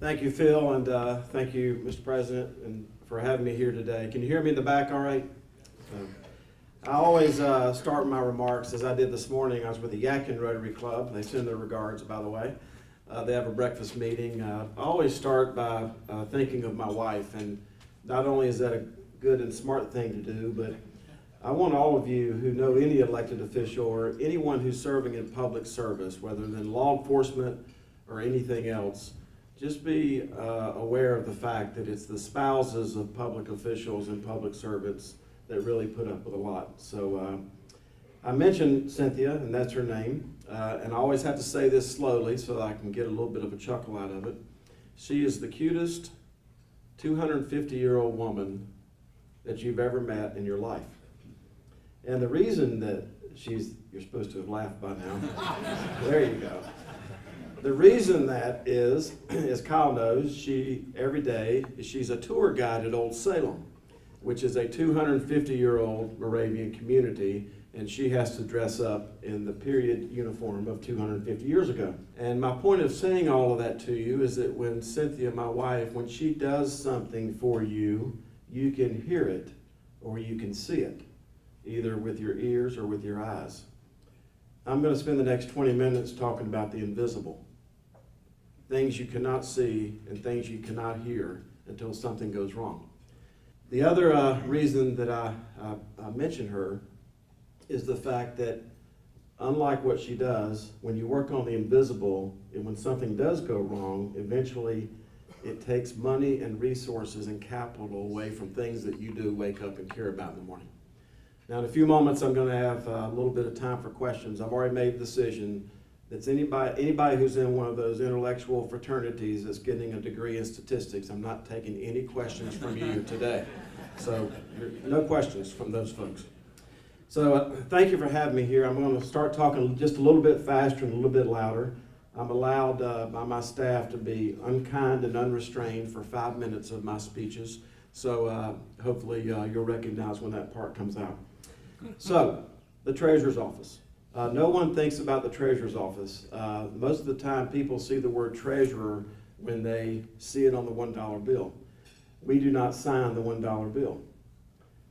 Thank you, Phil, and thank you, Mr. President, and for having me here today. Can you hear me in the back all right? I always start my remarks, as I did this morning. I was with the Rotary Club. They send their regards, by the way. They have a breakfast meeting. I always start by thinking of my wife, and not only is that a good and smart thing to do, but I want all of you who know any elected official or anyone who's serving in public service, whether in law enforcement or anything else, just be aware of the fact that it's the spouses of public officials and public servants that really put up with a lot. So I mentioned Cynthia, and that's her name, and I always have to say this slowly so that I can get a little bit of a chuckle out of it. She is the cutest 250-year-old woman that you've ever met in your life. And the reason that you're supposed to have laughed by now. There you go. The reason that is, as Kyle knows, every day, she's a tour guide at Old Salem, which is a 250-year-old Moravian community, and she has to dress up in the period uniform of 250 years ago. And my point of saying all of that to you is that when Cynthia, my wife, when she does something for you, you can hear it or you can see it, either with your ears or with your eyes. I'm going to spend the next 20 minutes talking about the invisible. Things you cannot see and things you cannot hear until something goes wrong. The other reason that I mention her is the fact that unlike what she does, when you work on the invisible and when something does go wrong, eventually it takes money and resources and capital away from things that you do wake up and care about in the morning. Now in a few moments I'm going to have a little bit of time for questions. I've already made the decision that's anybody who's in one of those intellectual fraternities that's getting a degree in statistics, I'm not taking any questions from you today. So no questions from those folks. So thank you for having me here. I'm going to start talking just a little bit faster and a little bit louder. I'm allowed by my staff to be unkind and unrestrained for 5 minutes of my speeches. So hopefully you'll recognize when that part comes out. So the Treasurer's Office. No one thinks about the Treasurer's Office. Most of the time people see the word treasurer when they see it on the $1 bill. We do not sign the $1 bill,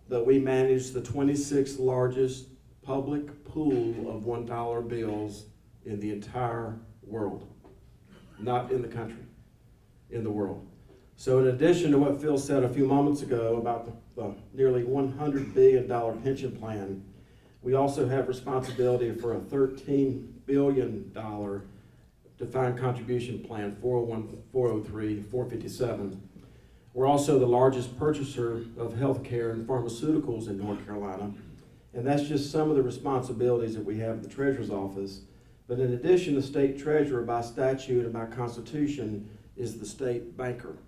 but we manage the 26th largest public pool of $1 bills in the entire world. Not in the country, in the world. So in addition to what Phil said a few moments ago about the nearly $100 billion pension plan, we also have responsibility for a $13 billion defined contribution plan, 401, 403, 457. We're also the largest purchaser of health care and pharmaceuticals in North Carolina. And that's just some of the responsibilities that we have at the Treasurer's Office. But in addition, the state treasurer by statute and by constitution is the state banker.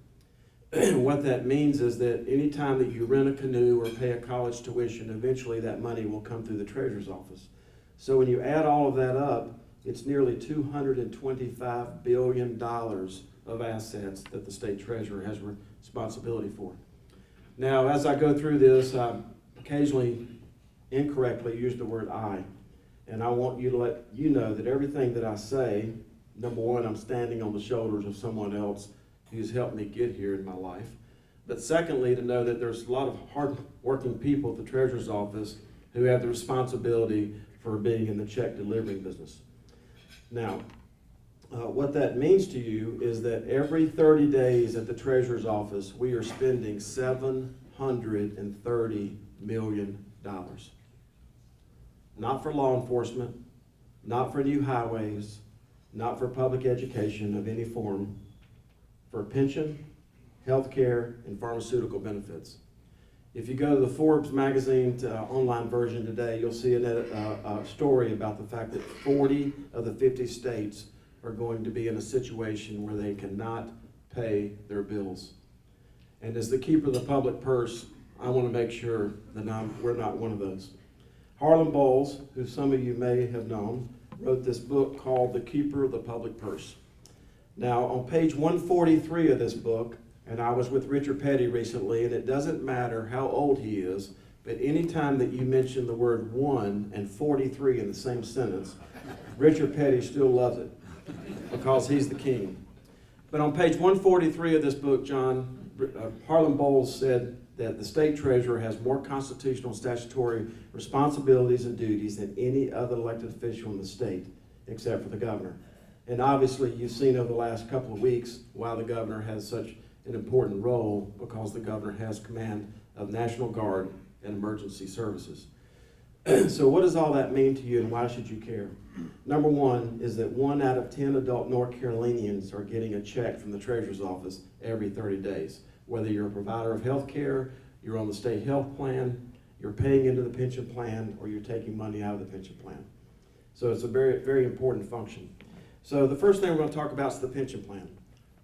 What that means is that any time that you rent a canoe or pay a college tuition, eventually that money will come through the Treasurer's Office. So when you add all of that up, it's nearly $225 billion of assets that the state treasurer has responsibility for. Now, as I go through this, I occasionally incorrectly use the word I. And I want you to let you know that everything that I say, number one, I'm standing on the shoulders of someone else who's helped me get here in my life. But secondly, to know that there's a lot of hard-working people at the Treasurer's Office who have the responsibility for being in the check delivering business. Now, what that means to you is that every 30 days at the Treasurer's Office, we are spending $730 million. Not for law enforcement, not for new highways, not for public education of any form, for pension, health care, and pharmaceutical benefits. If you go to the Forbes magazine online version today, you'll see a story about the fact that 40 of the 50 states are going to be in a situation where they cannot pay their bills. And as the keeper of the public purse, I want to make sure that we're not one of those. Harlan Bowles, who some of you may have known, wrote this book called The Keeper of the Public Purse. Now, on page 143 of this book, and I was with Richard Petty recently, and it doesn't matter how old he is, but anytime that you mention the word 1 and 43 in the same sentence, Richard Petty still loves it because he's the king. But on page 143 of this book, John, Harlan Bowles said that the state treasurer has more constitutional and statutory responsibilities and duties than any other elected official in the state, except for the governor. And obviously, you've seen over the last couple of weeks why the governor has such an important role, because the governor has command of National Guard and emergency services. So what does all that mean to you, and why should you care? Number one is that 1 out of 10 adult North Carolinians are getting a check from the treasurer's office every 30 days. Whether you're a provider of health care, you're on the state health plan, you're paying into the pension plan, or you're taking money out of the pension plan. So it's a very, very important function. So the first thing we're going to talk about is the pension plan.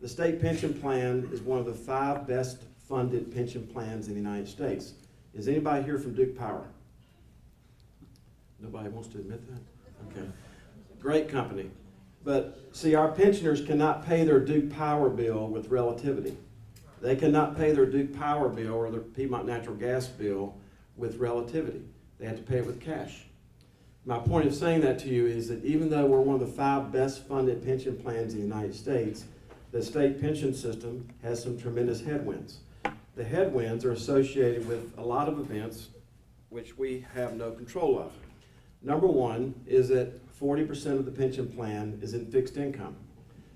The state pension plan is one of the 5 best funded pension plans in the United States. Is anybody here from Duke Power? Nobody wants to admit that? Okay. Great company. But see, our pensioners cannot pay their Duke Power bill with relativity. They cannot pay their Duke Power bill or their Piedmont Natural Gas bill with relativity. They have to pay it with cash. My point of saying that to you is that even though we're one of the 5 best funded pension plans in the United States, the state pension system has some tremendous headwinds. The headwinds are associated with a lot of events which we have no control of. Number one is that 40% of the pension plan is in fixed income.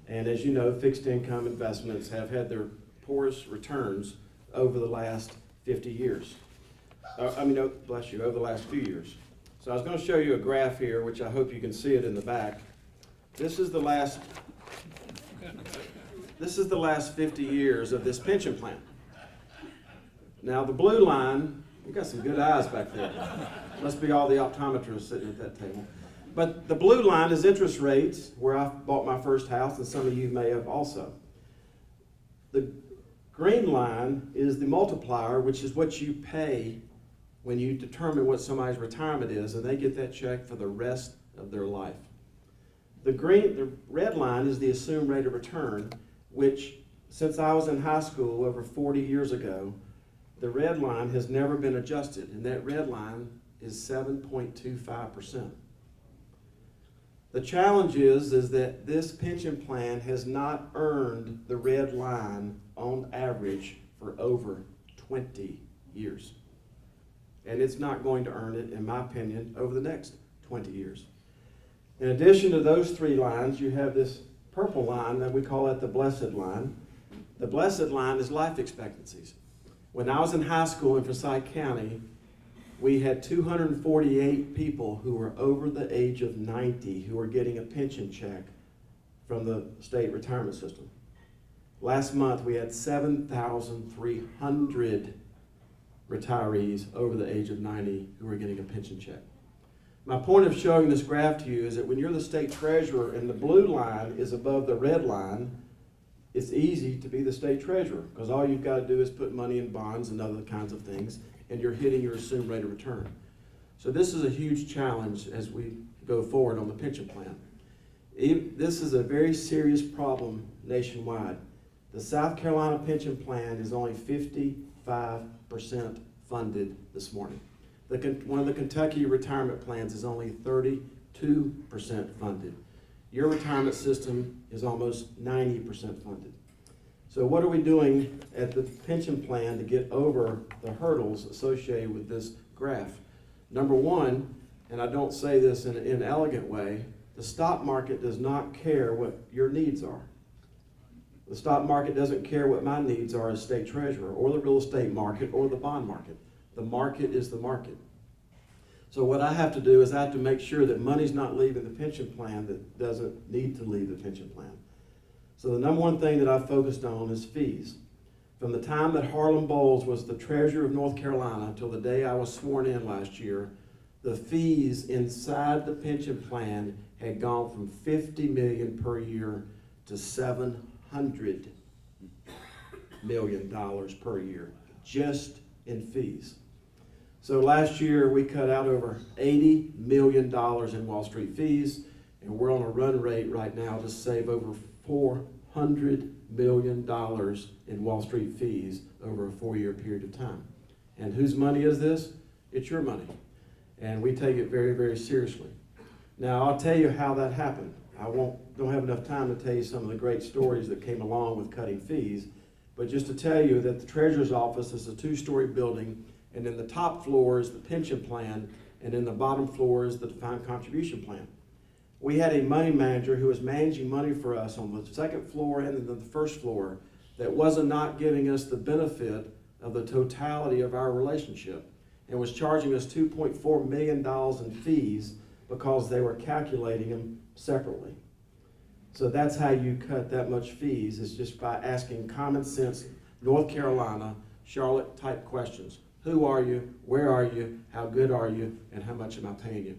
And as you know, fixed income investments have had their poorest returns over the last 50 years. Bless you, over the last few years. So I was going to show you a graph here, which I hope you can see it in the back. This is the last 50 years of this pension plan. Now the blue line, you got some good eyes back there. Must be all the optometrists sitting at that table. But the blue line is interest rates, where I bought my first house, and some of you may have also. The green line is the multiplier, which is what you pay when you determine what somebody's retirement is, and they get that check for the rest of their life. The red line is the assumed rate of return, which since I was in high school over 40 years ago, the red line has never been adjusted, and that red line is 7.25%. The challenge is that this pension plan has not earned the red line on average for over 20 years. And it's not going to earn it, in my opinion, over the next 20 years. In addition to those 3 lines, you have this purple line that we call it the blessed line. The blessed line is life expectancies. When I was in high school in Forsyth County, we had 248 people who were over the age of 90 who were getting a pension check from the state retirement system. Last month, we had 7,300 retirees over the age of 90 who were getting a pension check. My point of showing this graph to you is that when you're the state treasurer and the blue line is above the red line, it's easy to be the state treasurer, because all you've got to do is put money in bonds and other kinds of things, and you're hitting your assumed rate of return. So this is a huge challenge as we go forward on the pension plan. This is a very serious problem nationwide. The South Carolina pension plan is only 55% funded this morning. One of the Kentucky retirement plans is only 32% funded. Your retirement system is almost 90% funded. So what are we doing at the pension plan to get over the hurdles associated with this graph? Number one, and I don't say this in an elegant way, the stock market does not care what your needs are. The stock market doesn't care what my needs are as state treasurer, or the real estate market, or the bond market. The market is the market. So what I have to do is I have to make sure that money's not leaving the pension plan that doesn't need to leave the pension plan. So the number one thing that I've focused on is fees. From the time that Harlan Bowles was the treasurer of North Carolina until the day I was sworn in last year, the fees inside the pension plan had gone from $50 million per year to $700 million per year, just in fees. So last year we cut out over $80 million in Wall Street fees, and we're on a run rate right now to save over $400 million in Wall Street fees over a 4-year period of time. And whose money is this? It's your money. And we take it very, very seriously. Now I'll tell you how that happened. don't have enough time to tell you some of the great stories that came along with cutting fees, but just to tell you that the Treasurer's Office is a 2-story building, and in the top floor is the pension plan, and in the bottom floor is the defined contribution plan. We had a money manager who was managing money for us on the second floor and the first floor that wasn't not giving us the benefit of the totality of our relationship, and was charging us $2.4 million in fees because they were calculating them separately. So that's how you cut that much fees, is just by asking common sense, North Carolina, Charlotte type questions. Who are you? Where are you? How good are you? And how much am I paying you?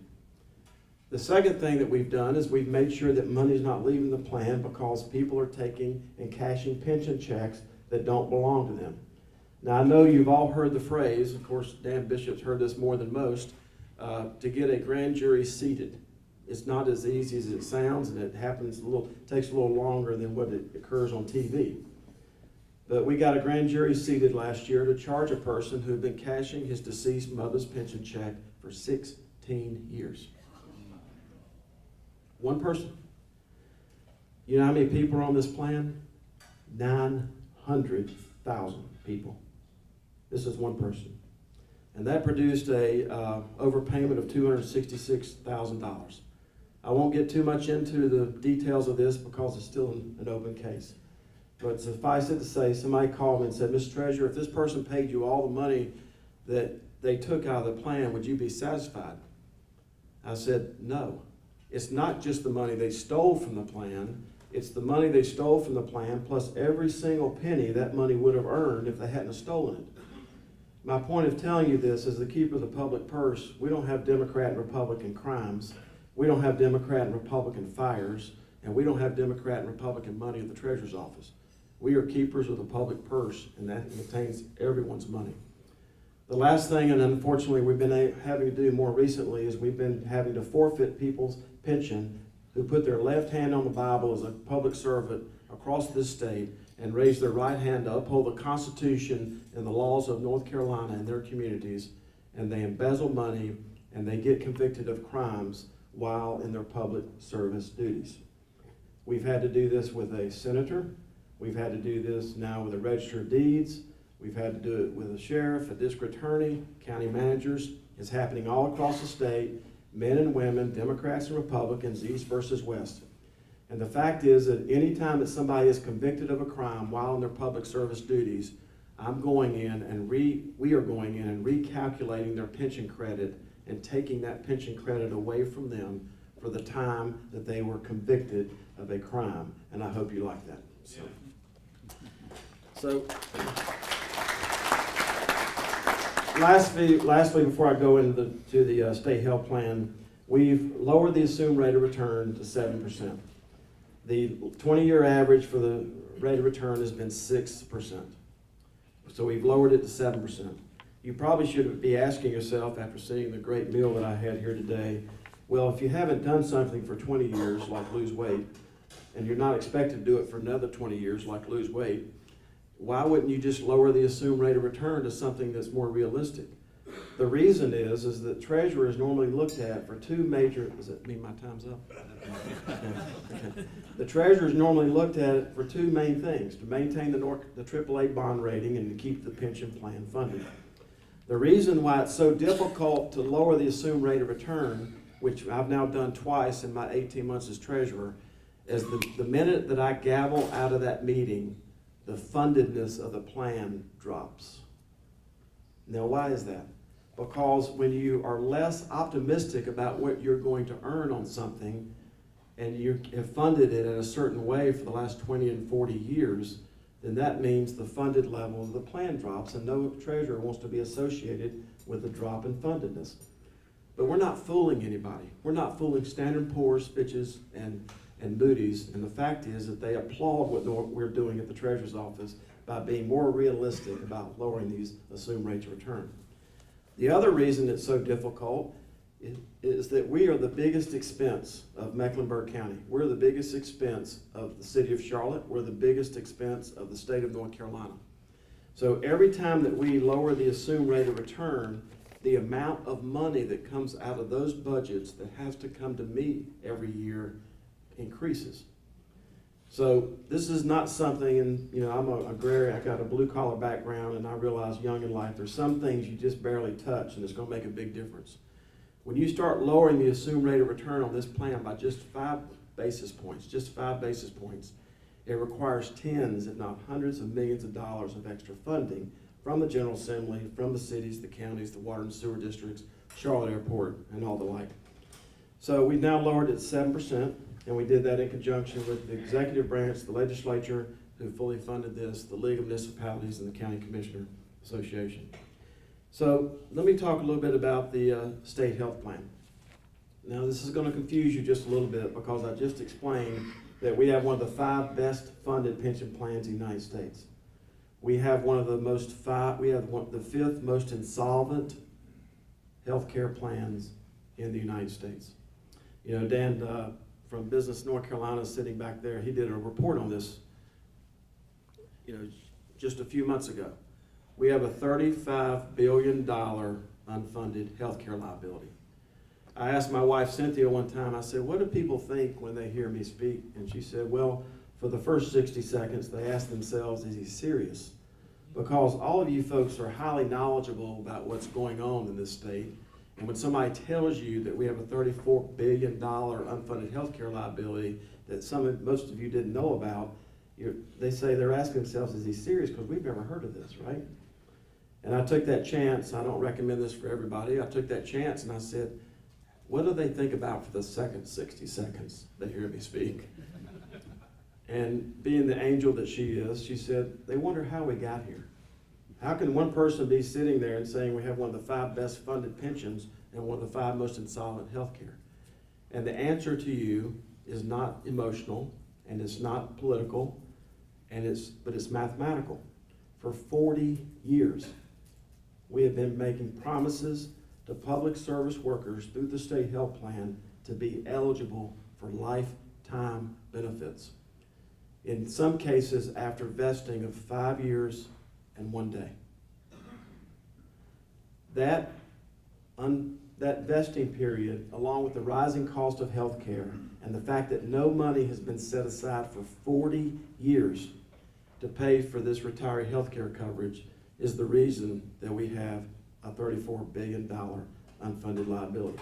The second thing that we've done is we've made sure that money's not leaving the plan because people are taking and cashing pension checks that don't belong to them. Now, I know you've all heard the phrase, of course, Dan Bishop's heard this more than most, to get a grand jury seated. It's not as easy as it sounds, and it takes a little longer than what it occurs on TV. But we got a grand jury seated last year to charge a person who had been cashing his deceased mother's pension check for 16 years. One person. You know how many people are on this plan? 900,000 people. This is one person. And that produced a overpayment of $266,000. I won't get too much into the details of this because it's still an open case. But suffice it to say, somebody called me and said, Mr. Treasurer, if this person paid you all the money that they took out of the plan, would you be satisfied? I said, no. It's not just the money they stole from the plan. It's the money they stole from the plan plus every single penny that money would have earned if they hadn't stolen it. My point of telling you this is the keeper of the public purse. We don't have Democrat and Republican crimes. We don't have Democrat and Republican fires. And we don't have Democrat and Republican money at the Treasurer's Office. We are keepers of the public purse, and that contains everyone's money. The last thing, and unfortunately we've been having to do more recently, is we've been having to forfeit people's pension who put their left hand on the Bible as a public servant across this state and raise their right hand to uphold the Constitution and the laws of North Carolina and their communities, and they embezzle money and they get convicted of crimes while in their public service duties. We've had to do this with a senator. We've had to do this now with a register of deeds. We've had to do it with a sheriff, a district attorney, county managers. It's happening all across the state, men and women, Democrats and Republicans, east versus west. And the fact is that any time that somebody is convicted of a crime while in their public service duties, I'm going in and we are going in and recalculating their pension credit and taking that pension credit away from them for the time that they were convicted of a crime. And I hope you like that. So lastly, before I go into the state health plan, we've lowered the assumed rate of return to 7%. The 20-year average for the rate of return has been 6%. So we've lowered it to 7%. You probably should be asking yourself, after seeing the great meal that I had here today, well, if you haven't done something for 20 years, like lose weight, and you're not expected to do it for another 20 years, like lose weight, why wouldn't you just lower the assumed rate of return to something that's more realistic? The reason is that Treasurer is normally looked at for two major, does that mean my time's up? Okay. The Treasurer is normally looked at for two main things: to maintain the AAA bond rating and to keep the pension plan funded. The reason why it's so difficult to lower the assumed rate of return, which I've now done twice in my 18 months as Treasurer, is the minute that I gavel out of that meeting, the fundedness of the plan drops. Now, why is that? Because when you are less optimistic about what you're going to earn on something, and you have funded it in a certain way for the last 20 and 40 years, then that means the funded level of the plan drops, and no treasurer wants to be associated with a drop in fundedness. But we're not fooling anybody. We're not fooling Standard & Poor's, Fitch's, and Moody's, and the fact is that they applaud what we're doing at the Treasurer's Office by being more realistic about lowering these assumed rates of return. The other reason it's so difficult is that we are the biggest expense of Mecklenburg County. We're the biggest expense of the city of Charlotte. We're the biggest expense of the state of North Carolina. So every time that we lower the assumed rate of return, the amount of money that comes out of those budgets that has to come to me every year increases. So this is not something, and I'm a agrarian, I got a blue collar background, and I realize young in life, there's some things you just barely touch and it's gonna make a big difference. When you start lowering the assumed rate of return on this plan by just 5 basis points, it requires tens, if not hundreds of millions of dollars of extra funding from the General Assembly, from the cities, the counties, the water and sewer districts, Charlotte Airport, and all the like. So we've now lowered it to 7%, and we did that in conjunction with the executive branch, the legislature, who fully funded this, the League of Municipalities, and the County Commissioner Association. So let me talk a little bit about the state health plan. Now this is going to confuse you just a little bit because I just explained that we have one of the 5 best funded pension plans in the United States. We have the 5th most insolvent healthcare plans in the United States. Dan from Business North Carolina sitting back there, he did a report on this, just a few months ago. We have a $35 billion unfunded healthcare liability. I asked my wife Cynthia one time, I said, what do people think when they hear me speak? And she said, well, for the first 60 seconds, they ask themselves, is he serious? Because all of you folks are highly knowledgeable about what's going on in this state. And when somebody tells you that we have a $34 billion unfunded healthcare liability that most of you didn't know about, they say they're asking themselves, is he serious? Because we've never heard of this, right? And I took that chance. I don't recommend this for everybody. I took that chance and I said, what do they think about for the second 60 seconds they hear me speak? And being the angel that she is, she said, they wonder how we got here. How can one person be sitting there and saying we have one of the 5 best funded pensions and one of the 5 most insolvent healthcare? And the answer to you is not emotional, and it's not political, but it's mathematical. For 40 years, we have been making promises to public service workers through the state health plan to be eligible for lifetime benefits. In some cases, after vesting of 5 years and 1 day. That vesting period, along with the rising cost of health care and the fact that no money has been set aside for 40 years to pay for this retiree health care coverage, is the reason that we have a $34 billion unfunded liability.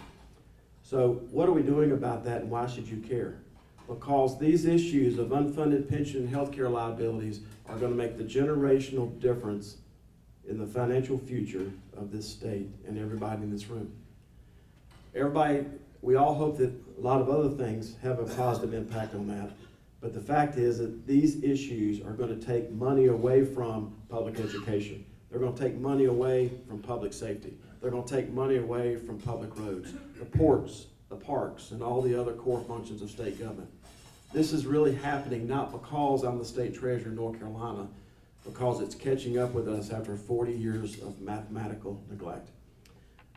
So what are we doing about that, and why should you care? Because these issues of unfunded pension and healthcare liabilities are going to make the generational difference in the financial future of this state and everybody in this room. We all hope that a lot of other things have a positive impact on that, but the fact is that these issues are going to take money away from public education. They're going to take money away from public safety. They're going to take money away from public roads, the ports, the parks, and all the other core functions of state government. This is really happening not because I'm the state treasurer in North Carolina, because it's catching up with us after 40 years of mathematical neglect.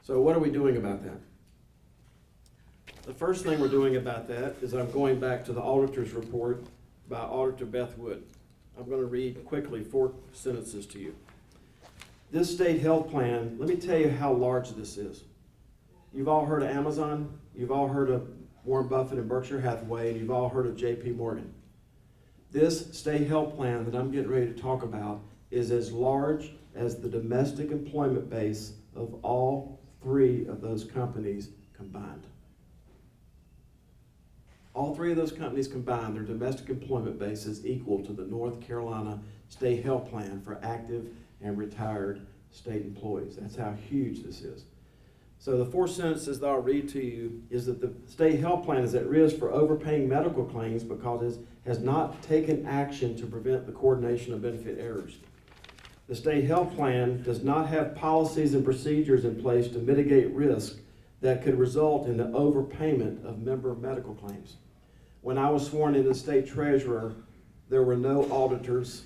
So what are we doing about that? The first thing we're doing about that is I'm going back to the auditor's report by Auditor Beth Wood. I'm going to read quickly 4 sentences to you. This state health plan, let me tell you how large this is. You've all heard of Amazon, you've all heard of Warren Buffett and Berkshire Hathaway, and you've all heard of J.P. Morgan. This state health plan that I'm getting ready to talk about is as large as the domestic employment base of all 3 of those companies combined. All 3 of those companies combined, their domestic employment base is equal to the North Carolina state health plan for active and retired state employees. That's how huge this is. So the 4 sentences that I'll read to you is that the state health plan is at risk for overpaying medical claims because it has not taken action to prevent the coordination of benefit errors. The state health plan does not have policies and procedures in place to mitigate risk that could result in the overpayment of member medical claims. When I was sworn in as state treasurer, there were no auditors,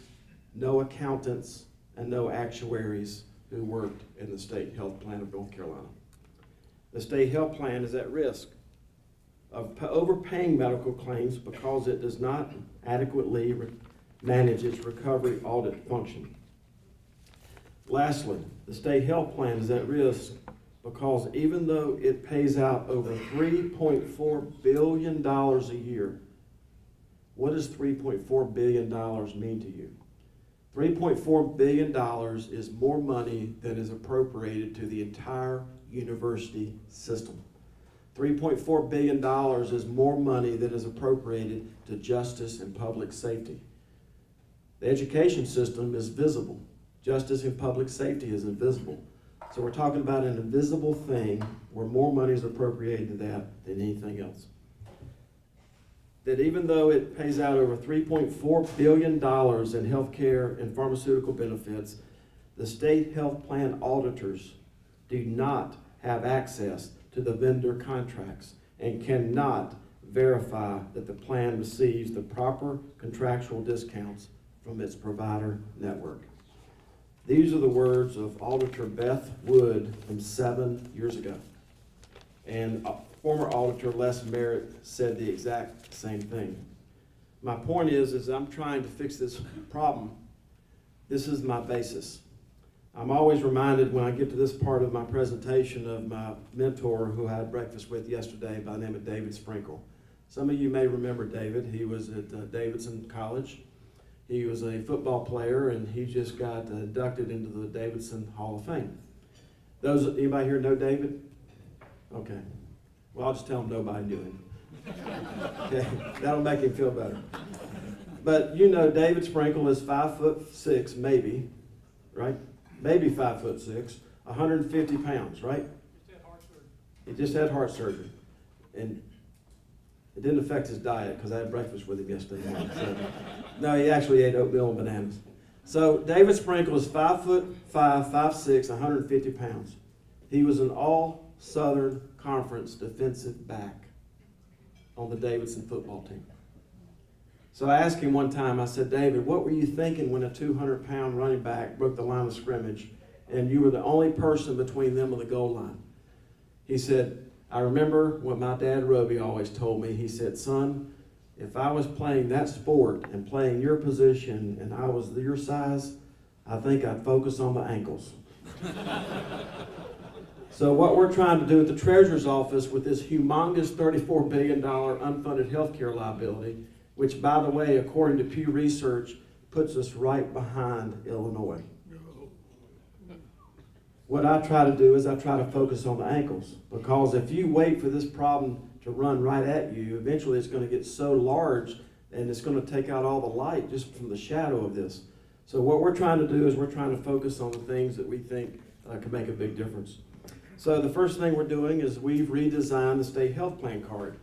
no accountants, and no actuaries who worked in the state health plan of North Carolina. The state health plan is at risk of overpaying medical claims because it does not adequately manage its recovery audit function. Lastly, the state health plan is at risk because even though it pays out over $3.4 billion a year what does $3.4 billion mean to you? $3.4 billion is more money than is appropriated to the entire university system. $3.4 billion is more money than is appropriated to justice and public safety. The education system is visible. Justice and public safety is invisible. So we're talking about an invisible thing where more money is appropriated to that than anything else. That even though it pays out over $3.4 billion in health care and pharmaceutical benefits, the state health plan auditors do not have access to the vendor contracts and cannot verify that the plan receives the proper contractual discounts from its provider network. These are the words of Auditor Beth Wood from 7 years ago. And former Auditor Les Merritt said the exact same thing. My point is I'm trying to fix this problem. This is my basis. I'm always reminded when I get to this part of my presentation of my mentor who I had breakfast with yesterday by the name of David Sprinkle. Some of you may remember David. He was at Davidson College. He was a football player and he just got inducted into the Davidson Hall of Fame. Anybody here know David? Okay. Well, I'll just tell him nobody knew him. Okay, that'll make him feel better. But you know, David Sprinkle is 5'6", maybe, right? Maybe 5'6", 150 pounds, right? He just had heart surgery. And it didn't affect his diet because I had breakfast with him yesterday morning. So, no, he actually ate oatmeal and bananas. So David Sprinkle is 5'5", 5'6", 150 pounds. He was an all-Southern Conference defensive back on the Davidson football team. So I asked him one time, I said, David, what were you thinking when a 200-pound running back broke the line of scrimmage and you were the only person between them and the goal line? He said, I remember what my dad Roby always told me. He said, son, if I was playing that sport and playing your position and I was your size, I think I'd focus on the ankles. So what we're trying to do at the Treasurer's Office with this humongous $34 billion unfunded health care liability, which, by the way, according to Pew Research, puts us right behind Illinois. What I try to do is I try to focus on the ankles, because if you wait for this problem to run right at you, eventually it's going to get so large and it's going to take out all the light just from the shadow of this. So what we're trying to do is we're trying to focus on the things that we think can make a big difference. So the first thing we're doing is we've redesigned the state health plan card.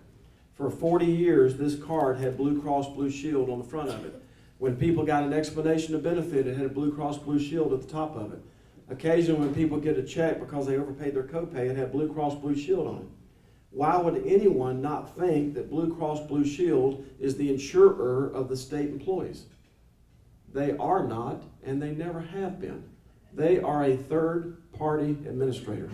For 40 years, this card had Blue Cross Blue Shield on the front of it. When people got an explanation of benefit, it had a Blue Cross Blue Shield at the top of it. Occasionally, when people get a check because they overpaid their copay, it had Blue Cross Blue Shield on it. Why would anyone not think that Blue Cross Blue Shield is the insurer of the state employees? They are not, and they never have been. They are a third-party administrator.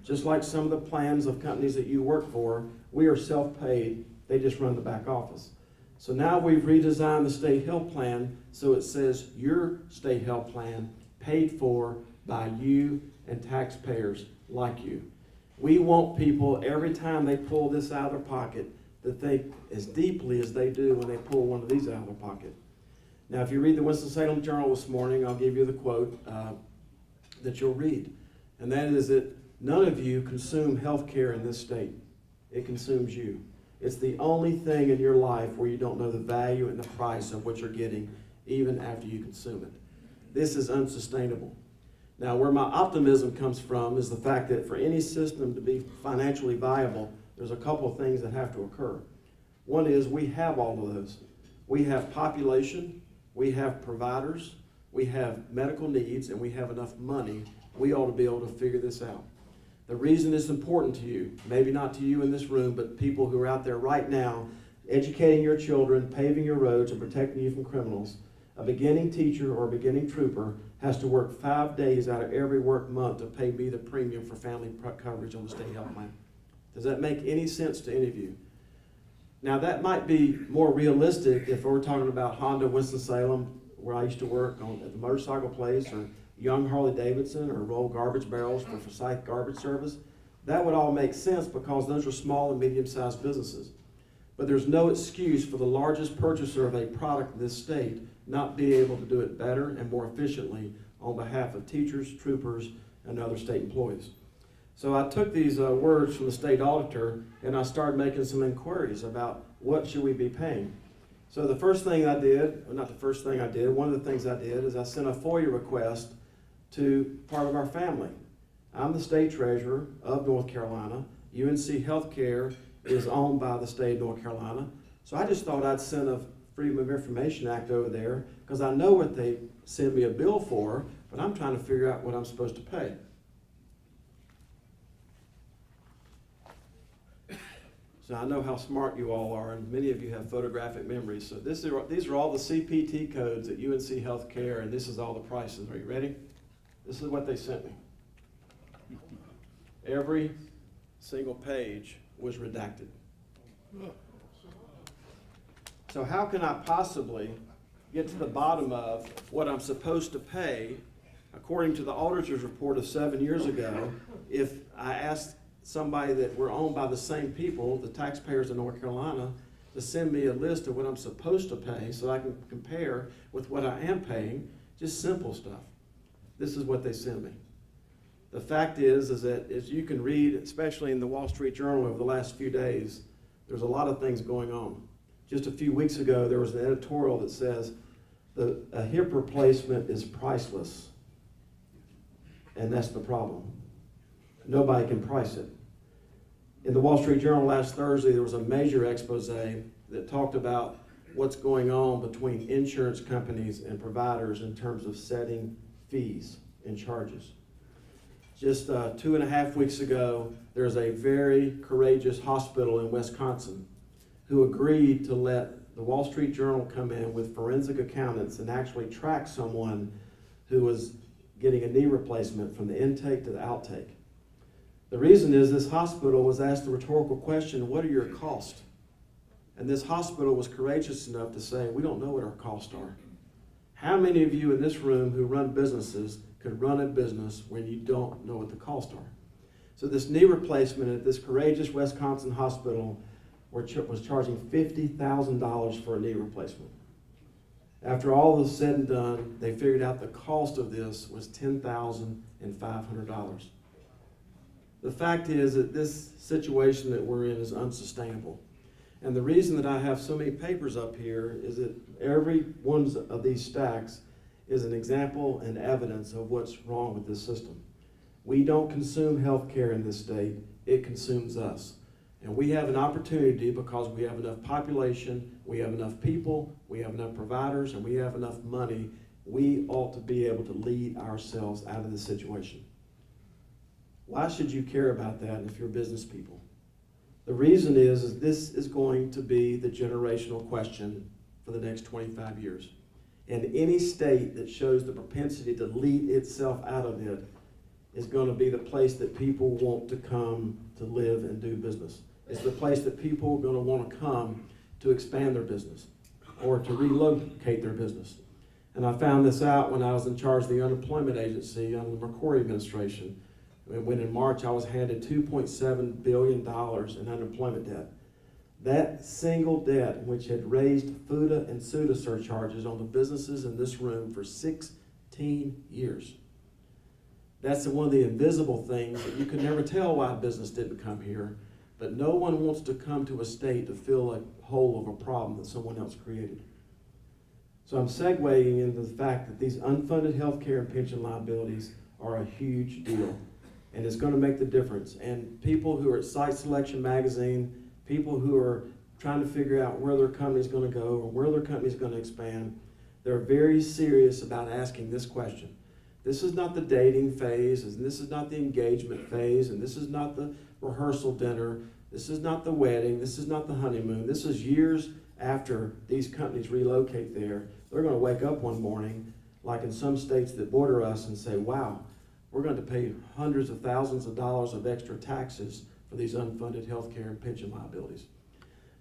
Just like some of the plans of companies that you work for, we are self-paid. They just run the back office. So now we've redesigned the state health plan so it says your state health plan paid for by you and taxpayers like you. We want people, every time they pull this out of their pocket, to think as deeply as they do when they pull one of these out of their pocket. Now, if you read the Winston-Salem Journal this morning, I'll give you the quote that you'll read. And that is that none of you consume health care in this state. It consumes you. It's the only thing in your life where you don't know the value and the price of what you're getting even after you consume it. This is unsustainable. Now, where my optimism comes from is the fact that for any system to be financially viable, there's a couple of things that have to occur. One is we have all of those. We have population, we have providers, we have medical needs, and we have enough money. We ought to be able to figure this out. The reason it's important to you, maybe not to you in this room, but people who are out there right now, educating your children, paving your roads, and protecting you from criminals, a beginning teacher or a beginning trooper has to work 5 days out of every work month to pay me the premium for family coverage on the state health plan. Does that make any sense to any of you? Now, that might be more realistic if we're talking about Honda Winston-Salem, where I used to work at the motorcycle place, or Young Harley-Davidson, or roll garbage barrels for Forsyth Garbage Service. That would all make sense because those are small and medium-sized businesses. But there's no excuse for the largest purchaser of a product in this state not be able to do it better and more efficiently on behalf of teachers, troopers, and other state employees. So I took these words from the state auditor and I started making some inquiries about what should we be paying. So the first thing I did, or not the first thing I did, one of the things I did is I sent a FOIA request to part of our family. I'm the state treasurer of North Carolina. UNC Healthcare is owned by the state of North Carolina. So I just thought I'd send a Freedom of Information Act over there because I know what they send me a bill for, but I'm trying to figure out what I'm supposed to pay. So I know how smart you all are, and many of you have photographic memories. So these are all the CPT codes at UNC Healthcare, and this is all the prices. Are you ready? This is what they sent me. Every single page was redacted. So how can I possibly get to the bottom of what I'm supposed to pay, according to the auditor's report of 7 years ago, if I asked somebody that were owned by the same people, the taxpayers in North Carolina, to send me a list of what I'm supposed to pay so I can compare with what I am paying, just simple stuff. This is what they send me. The fact is that as you can read, especially in the Wall Street Journal over the last few days, there's a lot of things going on. Just a few weeks ago, there was an editorial that says a hip replacement is priceless, and that's the problem. Nobody can price it. In the Wall Street Journal last Thursday, there was a major expose that talked about what's going on between insurance companies and providers in terms of setting fees and charges. Just 2.5 weeks ago, there's a very courageous hospital in Wisconsin who agreed to let the Wall Street Journal come in with forensic accountants and actually track someone who was getting a knee replacement from the intake to the outtake. The reason is this hospital was asked the rhetorical question, what are your costs? And this hospital was courageous enough to say, we don't know what our costs are. How many of you in this room who run businesses could run a business when you don't know what the costs are? So this knee replacement at this courageous Wisconsin hospital was charging $50,000 for a knee replacement. After all was said and done, they figured out the cost of this was $10,500. The fact is that this situation that we're in is unsustainable. And the reason that I have so many papers up here is that every one of these stacks is an example and evidence of what's wrong with this system. We don't consume health care in this state, it consumes us. And we have an opportunity because we have enough population, we have enough people, we have enough providers, and we have enough money. We ought to be able to lead ourselves out of this situation. Why should you care about that if you're business people? The reason is this is going to be the generational question for the next 25 years. And any state that shows the propensity to lead itself out of it is going to be the place that people want to come to live and do business. It's the place that people are going to want to come to expand their business or to relocate their business. And I found this out when I was in charge of the unemployment agency under the McCrory administration. When in March I was handed $2.7 billion in unemployment debt. That single debt, which had raised FUTA and SUTA surcharges on the businesses in this room for 16 years. That's one of the invisible things that you can never tell why business didn't come here, but no one wants to come to a state to fill a hole of a problem that someone else created. So I'm segueing into the fact that these unfunded health care and pension liabilities are a huge deal. And it's going to make the difference. And people who are at Site Selection Magazine, people who are trying to figure out where their company's going to go or where their company's going to expand, they're very serious about asking this question. This is not the dating phase, and this is not the engagement phase, and this is not the rehearsal dinner, this is not the wedding, this is not the honeymoon. This is years after these companies relocate there. They're going to wake up one morning, like in some states that border us, and say, wow, we're going to pay hundreds of thousands of dollars of extra taxes for these unfunded health care and pension liabilities.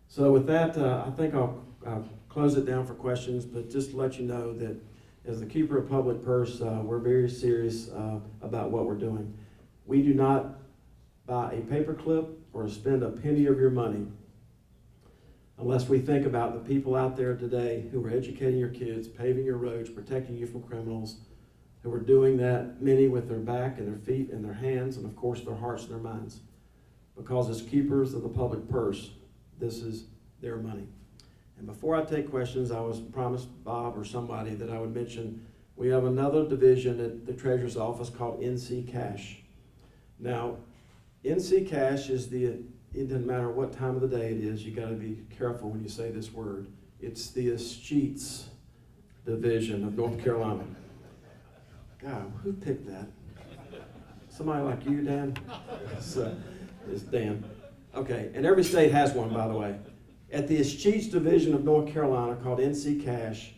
So with that, I think I'll close it down for questions, but just to let you know that as the keeper of public purse, we're very serious about what we're doing. We do not buy a paperclip or spend a penny of your money unless we think about the people out there today who are educating your kids, paving your roads, protecting you from criminals, who are doing that, many with their back and their feet and their hands, and of course their hearts and their minds. Because as keepers of the public purse, this is their money. And before I take questions, I was promised Bob or somebody that I would mention we have another division at the Treasurer's Office called NC Cash. Now, NC Cash is it doesn't matter what time of the day it is, you got to be careful when you say this word. It's the Escheats division of North Carolina. God, who picked that? Somebody like you, Dan? It's Dan. Okay, and every state has one, by the way. At the Escheats division of North Carolina, called NC Cash,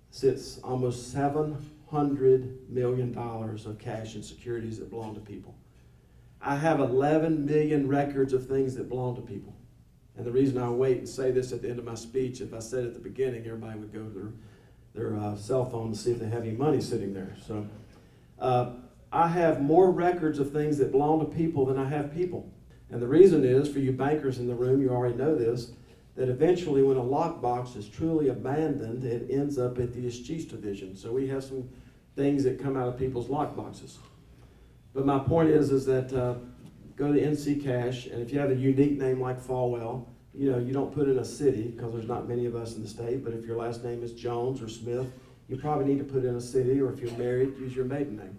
sits almost $700 million of cash and securities that belong to people. I have 11 million records of things that belong to people. And the reason I wait and say this at the end of my speech, if I said at the beginning, everybody would go to their cell phone to see if they have any money sitting there. So I have more records of things that belong to people than I have people. And the reason is, for you bankers in the room, you already know this, that eventually when a lockbox is truly abandoned, it ends up at the Escheats division. So we have some things that come out of people's lockboxes. But my point is that go to NC Cash, and if you have a unique name like Folwell, you don't put in a city because there's not many of us in the state, but if your last name is Jones or Smith, you probably need to put in a city, or if you're married, use your maiden name.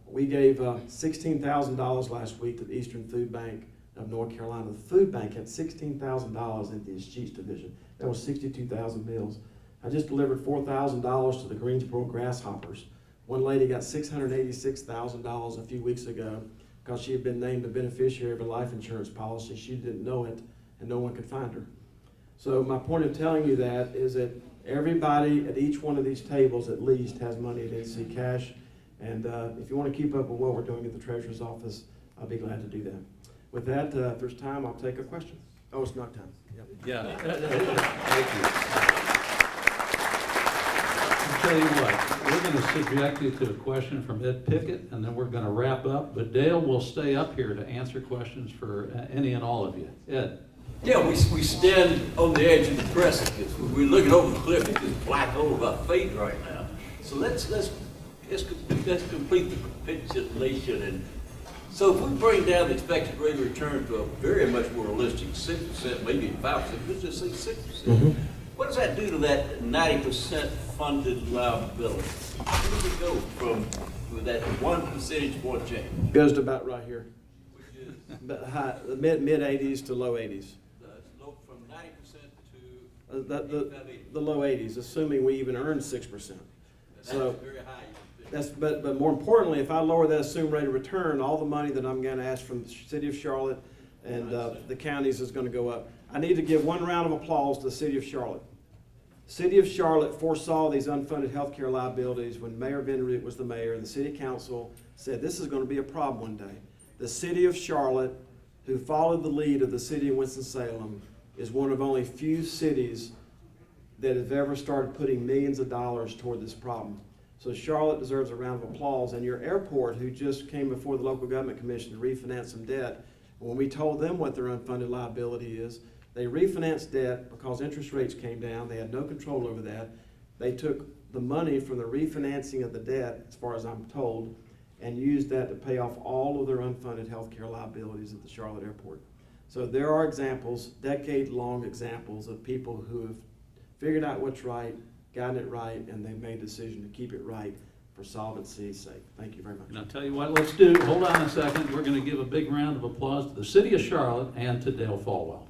We gave $16,000 last week to the Eastern Food Bank of North Carolina. The food bank had $16,000 in the Escheats division. That was 62,000 meals. I just delivered $4,000 to the Greensboro Grasshoppers. One lady got $686,000 a few weeks ago because she had been named the beneficiary of a life insurance policy. She didn't know it, and no one could find her. So my point of telling you that is that everybody at each one of these tables at least has money at NC Cash. And if you want to keep up with what we're doing at the Treasurer's Office, I'll be glad to do that. With that, if there's time, I'll take a question. Oh, it's not time. Yep. Yeah. Thank you. I'll tell you what, we're going to subject you to a question from Ed Pickett, and then we're going to wrap up. But Dale will stay up here to answer questions for any and all of you. Ed. Yeah, we stand on the edge of the precipice. We're looking over the cliff at this black hole of our fate right now. So let's complete the capitulation. And so if we bring down the expected rate of return to a very much more realistic 6%, maybe 5%, let's just say 6%. What does that do to that 90% funded liability? Where does it go from that 1 percentage point change? Goes to about right here. Which is The mid 80s to low 80s. from 90% to The low 80s, assuming we even earn 6%. So very high. but more importantly, if I lower that assumed rate of return, all the money that I'm going to ask from the city of Charlotte and the counties is going to go up. I need to give one round of applause to the city of Charlotte. City of Charlotte foresaw these unfunded health care liabilities when Mayor Vinroot was the mayor, and the city council said this is going to be a problem one day. The city of Charlotte, who followed the lead of the city of Winston-Salem, is one of only few cities that have ever started putting millions of dollars toward this problem. So Charlotte deserves a round of applause. And your airport, who just came before the local government commission to refinance some debt, when we told them what their unfunded liability is, they refinanced debt because interest rates came down. They had no control over that. They took the money from the refinancing of the debt, as far as I'm told, and used that to pay off all of their unfunded health care liabilities at the Charlotte airport. So there are examples, decade-long examples of people who have figured out what's right, gotten it right, and they made a decision to keep it right for solvency's sake. Thank you very much. And I'll tell you what, hold on a second. We're going to give a big round of applause to the city of Charlotte and to Dale Folwell.